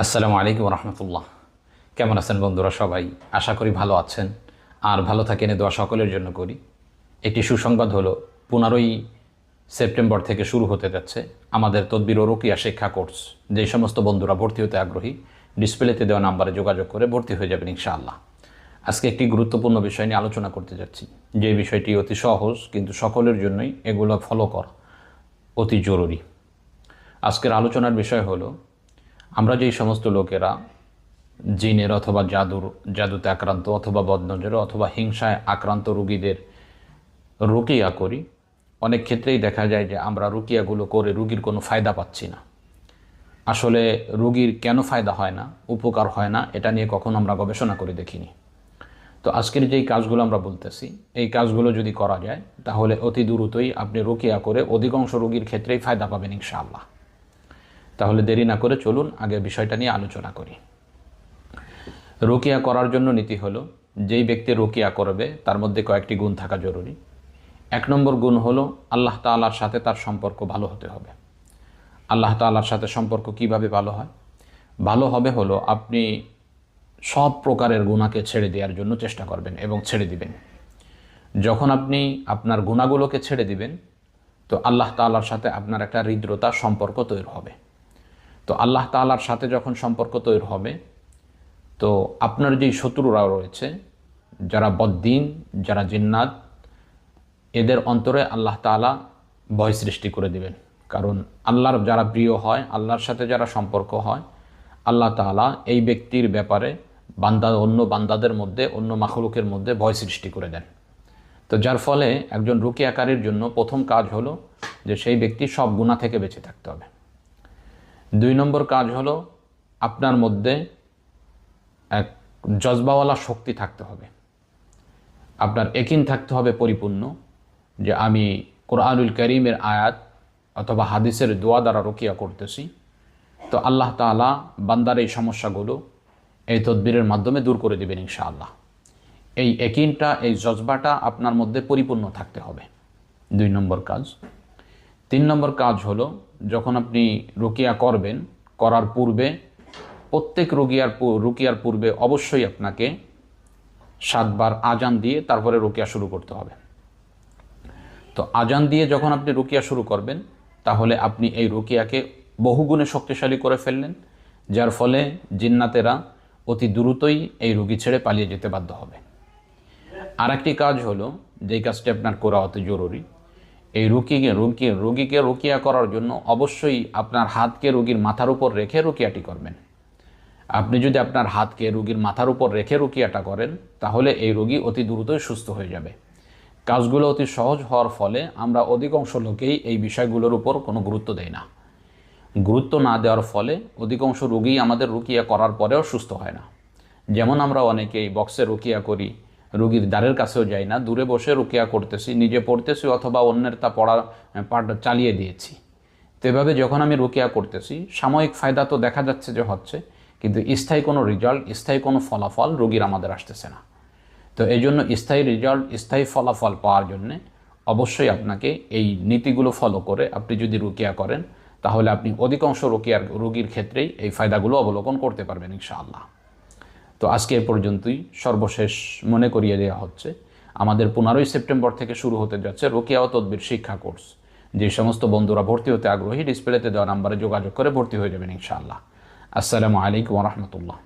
আসসালামু আলাইকুম রহমতুল্লাহ। কেমন আছেন বন্ধুরা? সবাই আশা করি ভালো আছেন, আর ভালো থাকেন এ দোয়া সকলের জন্য করি। একটি সুসংবাদ হলো, 15ই সেপ্টেম্বর থেকে শুরু হতে যাচ্ছে আমাদের তদবির ও রুকিয়া শিক্ষা কোর্স। যেই সমস্ত বন্ধুরা ভর্তি হতে আগ্রহী, ডিসপ্লেতে দেওয়া নাম্বারে যোগাযোগ করে ভর্তি হয়ে যাবেন ইনশাআল্লাহ। আজকে একটি গুরুত্বপূর্ণ বিষয় নিয়ে আলোচনা করতে যাচ্ছি, যে বিষয়টি অতি সহজ কিন্তু সকলের জন্যই এগুলো ফলো করা অতি জরুরি। আজকের আলোচনার বিষয় হলো, আমরা যেই সমস্ত লোকেরা জিনের অথবা জাদুতে আক্রান্ত অথবা বদনজরে অথবা হিংসায় আক্রান্ত রুগীদের রুকিয়া করি, অনেক ক্ষেত্রেই দেখা যায় যে আমরা রুকিয়াগুলো করে রুগীর কোনো ফায়দা পাচ্ছি না। আসলে রুগীর কেন ফায়দা হয় না, উপকার হয় না, এটা নিয়ে কখনো আমরা গবেষণা করে দেখিনি। তো আজকের যেই কাজগুলো আমরা বলতেছি, এই কাজগুলো যদি করা যায় তাহলে অতি দ্রুতই আপনি রুকিয়া করে অধিকাংশ রুগীর ক্ষেত্রেই ফায়দা পাবেন ইনশাআল্লাহ। তাহলে দেরি না করে চলুন আগে বিষয়টা নিয়ে আলোচনা করি। রুকিয়া করার জন্য নীতি হলো, যেই ব্যক্তি রুকিয়া করবে তার মধ্যে কয়েকটি গুণ থাকা জরুরি। 1 নম্বর গুণ হলো, আল্লাহ তাআলার সাথে তার সম্পর্ক ভালো হতে হবে। আল্লাহ তাআলার সাথে সম্পর্ক কিভাবে ভালো হয়? ভালো হবে হলো, আপনি সব প্রকারের গুনাহকে ছেড়ে দেওয়ার জন্য চেষ্টা করবেন এবং ছেড়ে দিবেন। যখন আপনি আপনার গুনাহগুলোকে ছেড়ে দিবেন, তো আল্লাহ তাআলার সাথে আপনার একটা হৃদ্রতা সম্পর্ক তৈরি হবে। তো আল্লাহ তাআলার সাথে যখন সম্পর্ক তৈরি হবে, তো আপনার যেই শত্রুরা রয়েছে, যারা বদ্দিন, যারা জিন্নাত, এদের অন্তরে আল্লাহ তাআলা ভয় সৃষ্টি করে দিবেন। কারণ আল্লাহর যারা প্রিয় হয়, আল্লাহর সাথে যারা সম্পর্ক হয়, আল্লাহ তাআলা এই ব্যক্তির ব্যাপারে অন্য বান্দাদের মধ্যে, অন্য মাখলুকের মধ্যে ভয় সৃষ্টি করে দেন। তো যার ফলে একজন রুকিয়াকারীর জন্য প্রথম কাজ হলো যে সেই ব্যক্তি সব গুনাহ থেকে বেঁচে থাকতে হবে। 2 নম্বর কাজ হলো, আপনার মধ্যে এক জজবাওয়ালা শক্তি থাকতে হবে। আপনার ইয়াকিন থাকতে হবে পরিপূর্ণ যে আমি কোরআনুল কারীমের আয়াত অথবা হাদিসের দোয়া দ্বারা রুকিয়া করতেছি, তো আল্লাহ তাআলা বান্দার এই সমস্যাগুলো এই তদবিরের মাধ্যমে দূর করে দেবেন ইনশাআল্লাহ। এই ইয়াকিনটা, এই জজবাটা আপনার মধ্যে পরিপূর্ণ থাকতে হবে। 2 নম্বর কাজ। 3 নম্বর কাজ হলো, যখন আপনি রুকিয়া করবেন, করার পূর্বে প্রত্যেক রুকিয়ার পূর্বে অবশ্যই আপনাকে 7 বার আজান দিয়ে তারপরে রুকিয়া শুরু করতে হবে। তো আজান দিয়ে যখন আপনি রুকিয়া শুরু করবেন, তাহলে আপনি এই রুকিয়াকে বহুগুণে শক্তিশালী করে ফেললেন, যার ফলে জিন্নাতেরা অতি দ্রুতই এই রুগী ছেড়ে পালিয়ে যেতে বাধ্য হবে। আর একটি কাজ হলো, যেই কাজটি আপনার করা অতি জরুরি, এই রুগীকে রুকিয়া করার জন্য অবশ্যই আপনার হাতকে রুগীর মাথার উপর রেখে রুকিয়াটি করবেন। আপনি যদি আপনার হাতকে রুগীর মাথার উপর রেখে রুকিয়াটা করেন, তাহলে এই রোগী অতি দ্রুতই সুস্থ হয়ে যাবে। কাজগুলো অতি সহজ হওয়ার ফলে আমরা অধিকাংশ লোকেই এই বিষয়গুলোর উপর কোনো গুরুত্ব দেই না। গুরুত্ব না দেওয়ার ফলে অধিকাংশ রোগী আমাদের রুকিয়া করার পরেও সুস্থ হয় না। যেমন আমরা অনেকেই বক্সে রুকিয়া করি, রুগীর দ্বারের কাছেও যাই না, দূরে বসে রুকিয়া করতেছি, নিজে পড়তেছি অথবা অন্যের তা পাঠ চালিয়ে দিয়েছি। তো এভাবে যখন আমি রুকিয়া করতেছি, সাময়িক ফায়দা তো দেখা যাচ্ছে যে হচ্ছে, কিন্তু স্থায়ী কোনো রেজাল্ট, স্থায়ী কোনো ফলাফল রোগীর আমাদের আসতেছে না। তো এই জন্য স্থায়ী রেজাল্ট, স্থায়ী ফলাফল পাওয়ার জন্যে অবশ্যই আপনাকে এই নীতিগুলো ফলো করে আপনি যদি রুকিয়া করেন, তাহলে আপনি অধিকাংশ রোগীর ক্ষেত্রেই এই ফায়দাগুলো অবলোকন করতে পারবেন ইনশাআল্লাহ। তো আজকে এ পর্যন্তই। সর্বশেষ মনে করিয়ে দেওয়া হচ্ছে, আমাদের 15ই সেপ্টেম্বর থেকে শুরু হতে যাচ্ছে রুকিয়া ও তদবির শিক্ষা কোর্স। যে সমস্ত বন্ধুরা ভর্তি হতে আগ্রহী, ডিসপ্লেতে দেওয়া নাম্বারে যোগাযোগ করে ভর্তি হয়ে যাবেন ইনশাআল্লাহ। আসসালামু আলাইকুম ওয়া রাহমাতুল্লাহ।